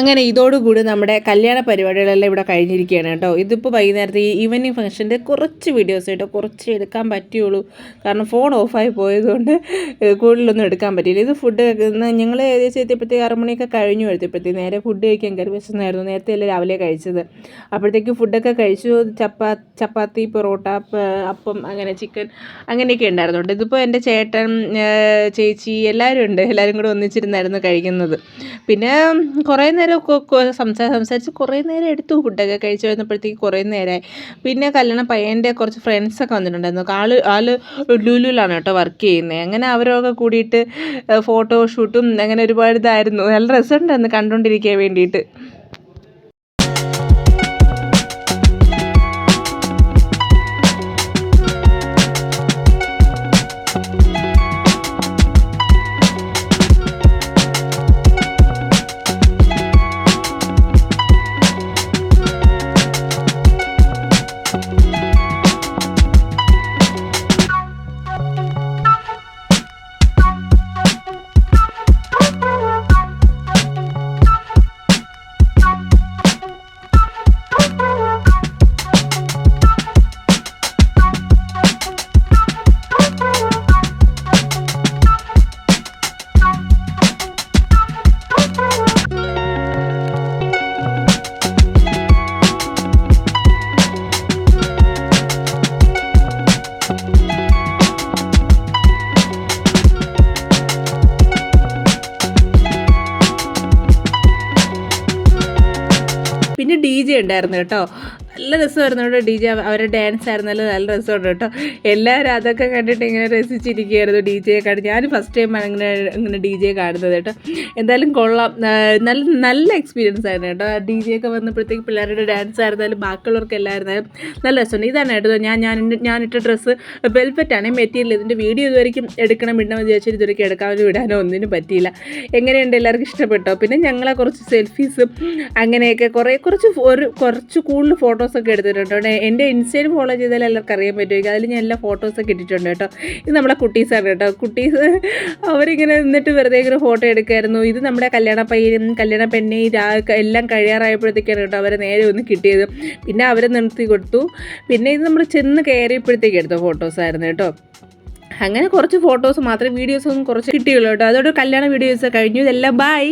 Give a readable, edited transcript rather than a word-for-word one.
അങ്ങനെ ഇതോടുകൂടി നമ്മുടെ കല്യാണ പരിപാടികളെല്ലാം ഇവിടെ കഴിഞ്ഞിരിക്കുകയാണ് കേട്ടോ. ഇതിപ്പോൾ വൈകുന്നേരത്തെ ഈ ഈവനിങ് ഫംഗ്ഷൻ്റെ കുറച്ച് വീഡിയോസ് കേട്ടോ, കുറച്ച് എടുക്കാൻ പറ്റുള്ളൂ. കാരണം ഫോൺ ഓഫായി പോയതുകൊണ്ട് കൂടുതലൊന്നും എടുക്കാൻ പറ്റിയില്ല. ഇത് ഫുഡ് ഞങ്ങൾ ഏകദേശം എത്തിയപ്പോഴത്തേക്ക് 6 മണിയൊക്കെ കഴിഞ്ഞു. എത്തിയപ്പോഴത്തേക്ക് നേരെ ഫുഡ് കഴിക്കാൻ കയറി. വിശന്നായിരുന്നു, നേരത്തെ അല്ലേ രാവിലെ കഴിച്ചത്. അപ്പോഴത്തേക്ക് ഫുഡൊക്കെ കഴിച്ചു. ചപ്പാത്തി, പൊറോട്ട, അപ്പം, അങ്ങനെ ചിക്കൻ അങ്ങനെയൊക്കെ ഉണ്ടായിരുന്നു കേട്ടോ. ഇതിപ്പോൾ എൻ്റെ ചേട്ടൻ, ചേച്ചി എല്ലാവരും ഉണ്ട്. എല്ലാവരും കൂടെ ഒന്നിച്ചിരുന്നായിരുന്നു കഴിക്കുന്നത്. പിന്നെ കുറേ നേരം സംസാരിച്ച് കുറേ നേരം എടുത്തു. ഫുഡൊക്കെ കഴിച്ച് വരുന്നപ്പോഴത്തേക്ക് കുറേ നേരമായി. പിന്നെ കല്യാണം പയ്യൻ്റെ കുറച്ച് ഫ്രണ്ട്സൊക്കെ വന്നിട്ടുണ്ടായിരുന്നു. ആള് ലുലുവിലാണ് കേട്ടോ വർക്ക് ചെയ്യുന്നത്. അങ്ങനെ അവരൊക്കെ കൂടിയിട്ട് ഫോട്ടോഷൂട്ടും അങ്ങനെ ഒരുപാട് ഇതായിരുന്നു. നല്ല രസമുണ്ടായിരുന്നു കണ്ടുകൊണ്ടിരിക്കാൻ വേണ്ടിയിട്ട്. പിന്നെ DJ ഉണ്ടായിരുന്നു കേട്ടോ. നല്ല രസമായിരുന്നു കേട്ടോ. DJ അവരുടെ ഡാൻസ് ആയിരുന്നല്ലോ, നല്ല രസമുണ്ട് കേട്ടോ. എല്ലാവരും അതൊക്കെ കണ്ടിട്ട് ഇങ്ങനെ രസിച്ചിരിക്കുകയായിരുന്നു DJയെ കണ്ട്. ഞാൻ ഫസ്റ്റ് ടൈം ഇങ്ങനെ DJ കാണുന്നത് കേട്ടോ. എന്തായാലും കൊള്ളാം, നല്ല എക്സ്പീരിയൻസ് ആയിരുന്നു കേട്ടോ. DJയൊക്കെ വന്നപ്പോഴത്തേക്ക് പിള്ളേരുടെ ഡാൻസ് ആയിരുന്നാലും ബാക്കിയുള്ളവർക്ക് എല്ലായിരുന്നാലും നല്ല രസമുണ്ട്. ഇതാണ് കേട്ടോ ഞാനിട്ട ഡ്രസ്സ് വെൽവെറ്റാണ് മെറ്റീരിയൽ. ഇതിൻ്റെ വീഡിയോ ഇതുവരെയും ഇടണമെന്ന് വിചാരിച്ചാൽ ഇതുവരെയ്ക്കും എടുക്കാനോ വിടാനോ ഒന്നിനും പറ്റിയില്ല. എങ്ങനെയുണ്ട്, എല്ലാവർക്കും ഇഷ്ടപ്പെട്ടോ? പിന്നെ ഞങ്ങളെ കുറച്ച് സെൽഫീസും അങ്ങനെയൊക്കെ കുറച്ച് കൂടുതൽ ഫോട്ടോസൊക്കെ എടുത്തിട്ടുണ്ട്. എൻ്റെ ഇൻസ്റ്റയിൽ ഫോളോ ചെയ്താൽ എല്ലാവർക്കും അറിയാൻ പറ്റുമായിരിക്കും. അതിൽ ഞാൻ എല്ലാ ഫോട്ടോസൊക്കെ ഇട്ടിട്ടുണ്ട് കേട്ടോ. ഇത് നമ്മളെ കുട്ടീസാണ് കേട്ടോ. കുട്ടീസ് അവരിങ്ങനെ നിന്നിട്ട് വെറുതെ ഇങ്ങനെ ഫോട്ടോ എടുക്കായിരുന്നു. ഇത് നമ്മുടെ കല്യാണ പയ്യനും കല്യാണ പെണ്ണെയും എല്ലാം കഴിയാറായപ്പോഴത്തേക്കാണ് കേട്ടോ അവരെ നേരെ ഒന്ന് കിട്ടിയത്. പിന്നെ അവരെ നിർത്തി കൊടുത്തു. പിന്നെ ഇത് നമ്മൾ ചെന്ന് കയറിയപ്പോഴത്തേക്ക് എടുത്ത ഫോട്ടോസായിരുന്നു കേട്ടോ. അങ്ങനെ കുറച്ച് ഫോട്ടോസ് മാത്രമേ, വീഡിയോസൊന്നും കുറച്ച് കിട്ടിയുള്ളൂ കേട്ടോ. അതോടെ കല്യാണ വീഡിയോസ് കഴിഞ്ഞു. ഇതെല്ലാം ബൈ.